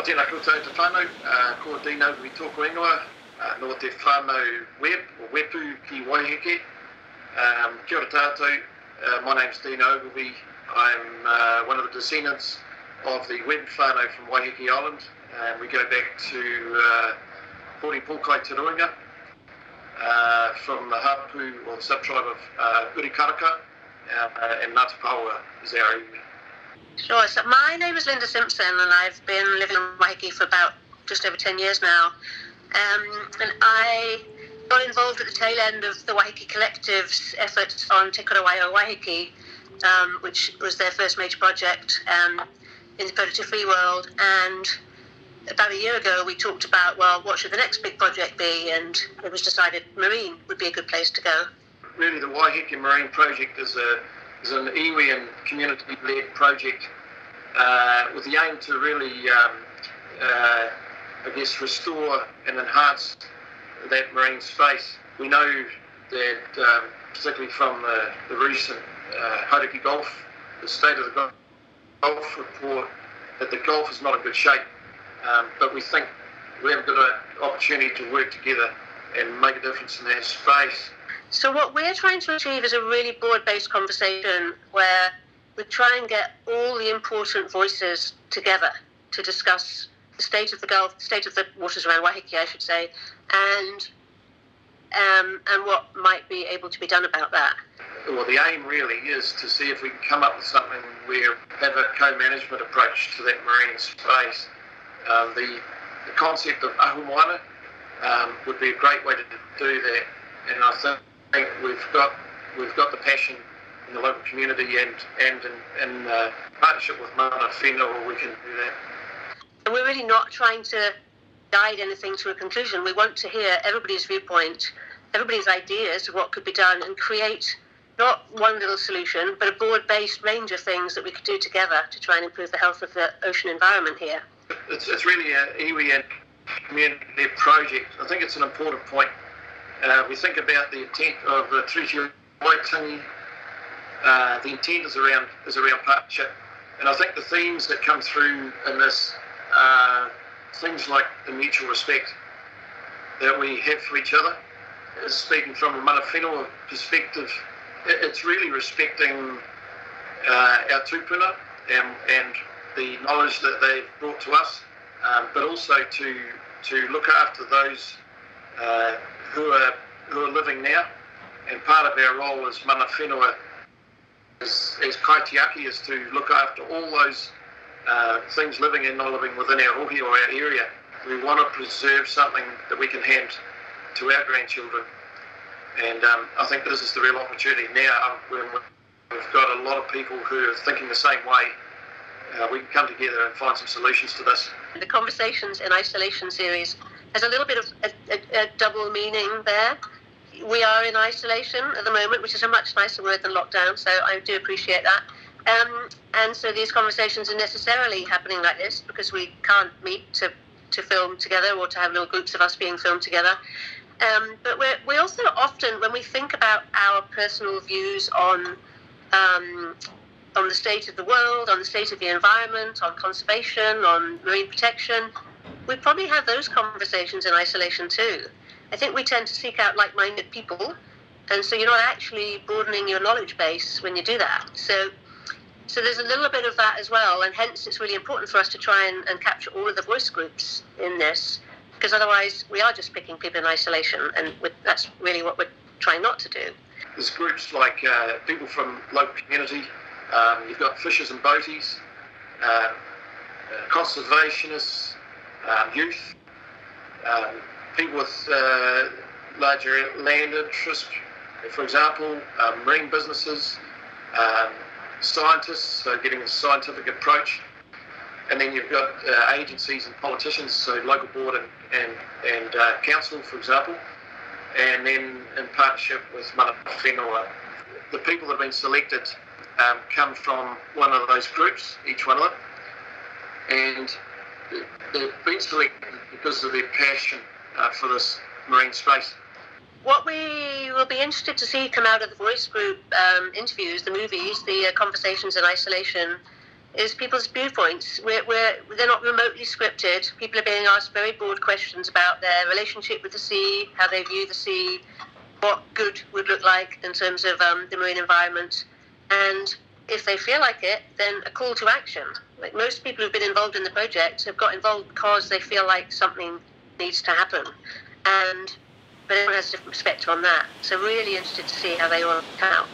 tēnā koutou te whānau, ko Dino vi tōku ingoa, no te whānau web, or wepu ki Waiheke. Kia ora tātou, my name's Dino Ogilvie. I'm one of the descendants of the web whānau from Waiheke Island, and we go back to Pori Pōkai Te Roinga, from the Hapu, or the sub-tribe of Urikaraka, and Ngāti Paua is our area. Sure. So my name is Linda Simpson, and I've been living in Waiheke for about just over 10 years now. And I got involved at the tail end of the Waiheke Collective's efforts on Te Karawaio Waiheke, which was their first major project in the predator-free world. And about a year ago, we talked about, well, what should the next big project be? And it was decided marine would be a good place to go. Really, the Waiheke Marine Project is an iwi and community-led project with the aim to really, restore and enhance that marine space. We know that, particularly from the recent Hauraki Gulf, the State of the Gulf report, that the Gulf is not in good shape, but we think we have got an opportunity to work together and make a difference in that space. So what we're trying to achieve is a really broad-based conversation where we try and get all the important voices together to discuss the state of the Gulf, the state of the waters around Waiheke, I should say, and what might be able to be done about that. Well, the aim really is to see if we can come up with something where we have a co-management approach to that marine space. The concept of ahumoana would be a great way to do that, and I think we've got the passion in the local community and in partnership with Mana Whenua, we can do that. And we're really not trying to guide anything to a conclusion. We want to hear everybody's viewpoint, everybody's ideas of what could be done, and create not one little solution, but a broad-based range of things that we could do together to try and improve the health of the ocean environment here. It's really an iwi and community project. I think it's an important point. We think about the intent of the Treaty of Waitangi. The intent is around partnership, and I think the themes that come through in this are things like the mutual respect that we have for each other. Speaking from a Mana Whenua perspective, it's really respecting our tūpuna and the knowledge that they've brought to us, but also to look after those who are living now. And part of our role as Mana Whenua as kaitiaki is to look after all those things living and not living within our rohe or our area. We want to preserve something that we can hand to our grandchildren. And I think this is the real opportunity now when we've got a lot of people who are thinking the same way. We can come together and find some solutions to this. The Conversations in Isolation series has a little bit of a double meaning there. We are in isolation at the moment, which is a much nicer word than lockdown, so I do appreciate that. And so these conversations are necessarily happening like this because we can't meet to film together or to have little groups of us being filmed together. But we also often, when we think about our personal views on the state of the world, on the state of the environment, on conservation, on marine protection, we probably have those conversations in isolation too. I think we tend to seek out like-minded people, and so you're not actually broadening your knowledge base when you do that. So there's a little bit of that as well, and hence it's really important for us to try and capture all of the voice groups in this, because otherwise we are just picking people in isolation, and that's really what we're trying not to do. There's groups like people from local community, you've got fishers and boaties, conservationists, youth, people with larger land interest, for example, marine businesses, scientists, so getting a scientific approach, and then you've got agencies and politicians, so local board and council, for example, and then in partnership with Mana Whenua. The people that have been selected come from one of those groups, each one of them, and they've been selected because of their passion for this marine space. What we will be interested to see come out of the voice group interviews, the movies, the Conversations in Isolation, is people's viewpoints. They're not remotely scripted. People are being asked very broad questions about their relationship with the sea, how they view the sea, what good would look like in terms of the marine environment. And if they feel like it, then a call to action. Like most people who've been involved in the project have got involved because they feel like something needs to happen. But everyone has a different perspective on that. So really interested to see how they all come out.